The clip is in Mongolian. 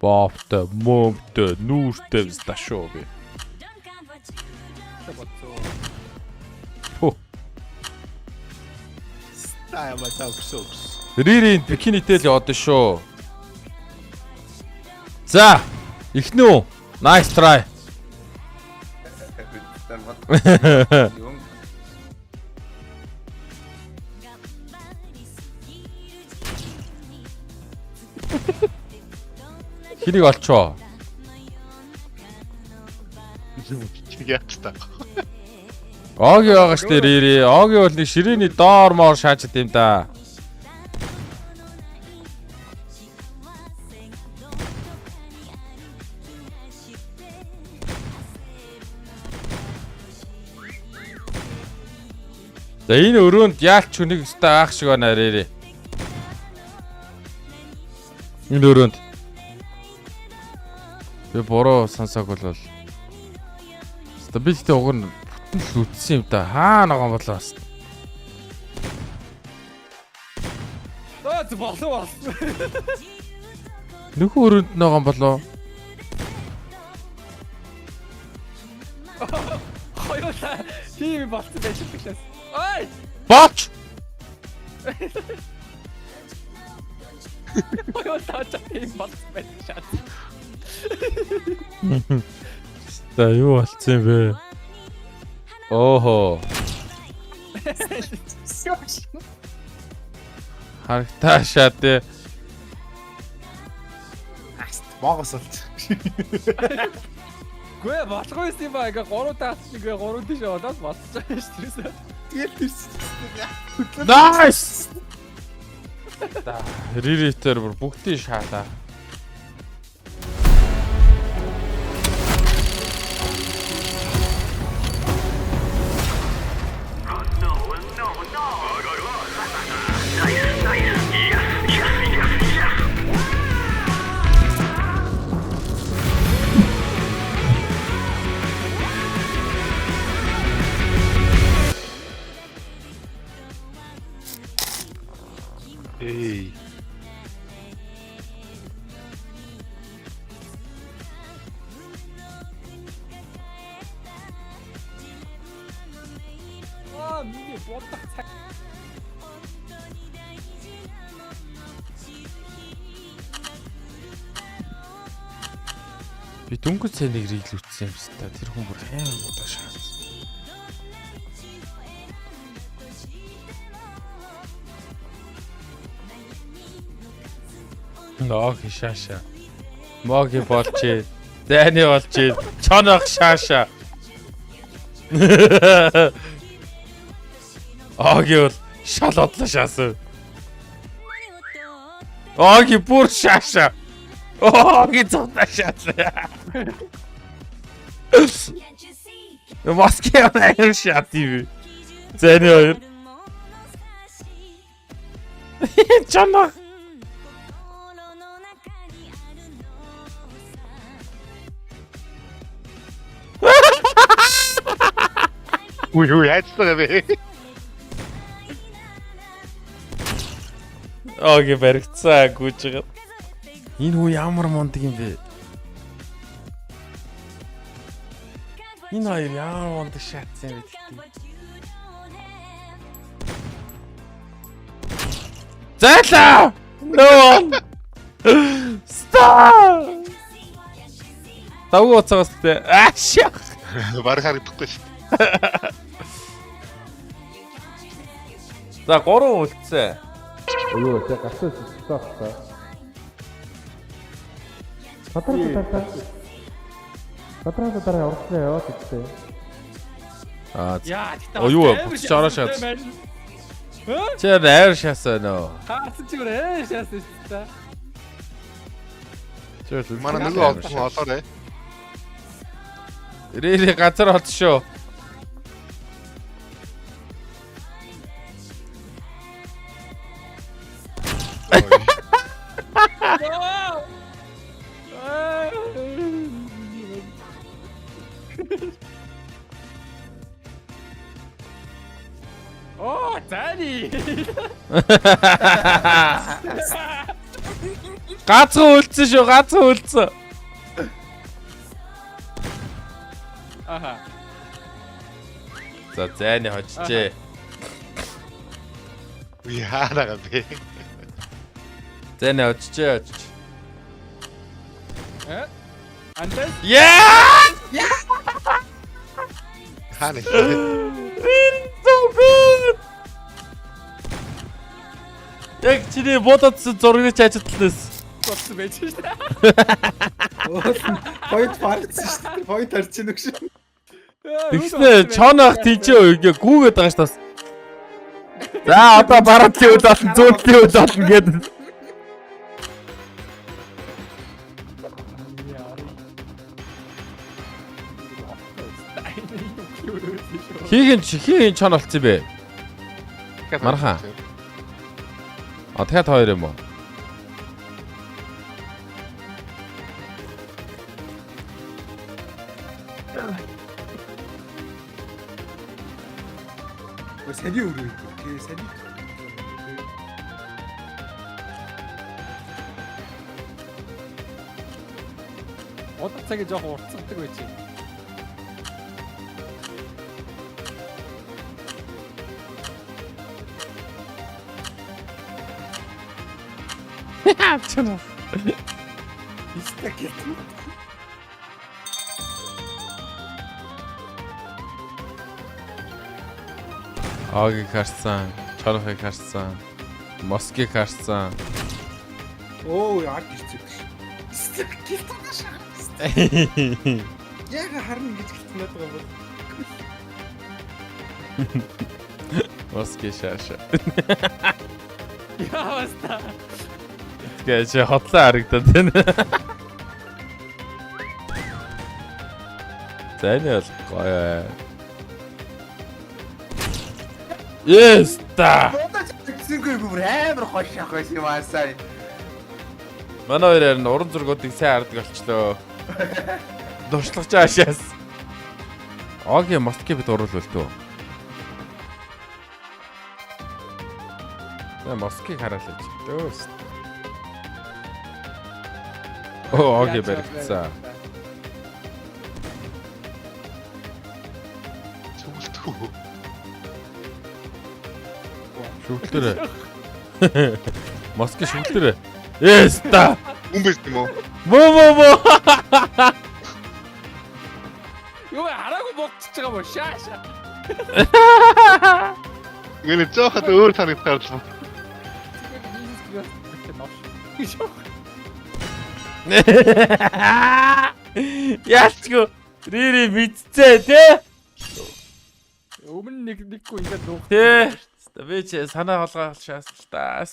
Бовтой, мөвтэй, нүүртэй сташоо би. Стаа мата өксөс. Ририйн бикинитэй л яваад шүү. За, ихнүү. Nice try. Хинийг олчоо. Чиг яах та. Оги байгаа штэ Рири. Оги бол нэг ширээний доор моор шаачд юм да. За энэ өрөөнд яалч хүнийг өстэй аах шиг байна Рири. Энэ өрөөнд. Би буруу сансааг бол стабилтэй уг нь бүтэн л үтсэн юм да. Хаа нэг юм болоо бас. болоо. Нөхөө өрөөнд нэг юм болоо. Хоёулаа тийм болцсон байж байгаа. Ой! Бооч! Хоёулаа тийм болцсон байж байгаа. Та юу болцсон бэ? Оохо. Харагтаа шатэ. Могос болт. Гүй болохгүй юм ба ингээ 3 таач ингээ 3 тийш болоод болчихсон шүү дээ. Тэгээд тэрс. Nice. Та риритер бүгдийг шаалаа. Эй. миний бодох цаг. Би дөнгөж цайныг риглүүлсэн юм байна. Тэр хүн бүр амар удаа шаардсан. Ног шааша. Моги болчээ. Дайны болчээ. Чоног шааша. Оги бол шал одлоо шаасан. Оги бүр шааша. Оги зогтаа шаасан. Москва аяр шаатив. Зэний хоёр. Чоног. Ui яцгаа бэ. Оги баригцаа гүйж байгаа. Энэ хүү ямар мундаг юм бэ? Энэ хоёр ямар мундаг шатсан юм бэ гэхдээ. Зайлаа! No! Stop! Тавуу уцаас тэ. Аашаа. Бараг харагдахгүй шүү. За 3 үлдсэн. Аюу тэ гацсан стафта. Патраа орсон яваад идсэн. Яа, Аюу буцаж ороо шат. Чи амар шаасан нөө. Хаарсан чи өөрөө шаасан шүү дээ. Чи Манай нөгөө олоорой. Рири газар хот шүү. О, Дани. Ганцхан үлдсэн шүү, ганцхан үлдсэн. Аха. За зайны хожижээ. Яанаага бэ? Зайны хожижээ. Антас? Яа! Хаана вэ? So good. Яг чиний бододсон зургийг ажиглалаас. Болсон байж шүү дээ. Point фарцсан шүү дээ. Point харчин өгш. Тэгснэ чоноох тийчээ ингээ гүүгээд байгаа ш тас. За одоо баруудлын үйл болно, зүүнлийн үйл болно гэдэг. Хийхин чон болцсон бэ? Мархан. А дахиад хоёр юм уу? Сэний өрөө. Окей, сэний. Одоо цагийг жоох уртцдаг байж байна. Чоно. Истакет. Агийг харсан, чонохыг харсан, Москвыг харсан. Оо, ард ирцэг. Истакет. Яг харна гэж хэлээд байгаа юм. Москвыг шааша. Яаваста. Гэж хотлоо харагдаад байна. Зайны бол гоё. Yes та. Тэгсэнгүй бүр амар хоших байсан юм аасаа. Манай хоёроор нь уран зургуудыг сайн хардаг болчлоо. Дуршлагч аашаас. Огийн Москвыг бид оруулвал төө. Я Москвыг хараалаа чи. Дөөс. Оо, огийн баригдсан. Зүгэлтгүү. Шүглэрэ. Москва шүглэрэ. Yes та. Хүн биш юм уу? Мо. Юу хараагүй богцож байгаа мó шааша. Гэнэ жоохот өөр санагдаж байна. Яачгүй рири мэдцээ те. Өмнө нэггүй ингээд нуух. Тэ. Би ч санаа болгоол шаасал та.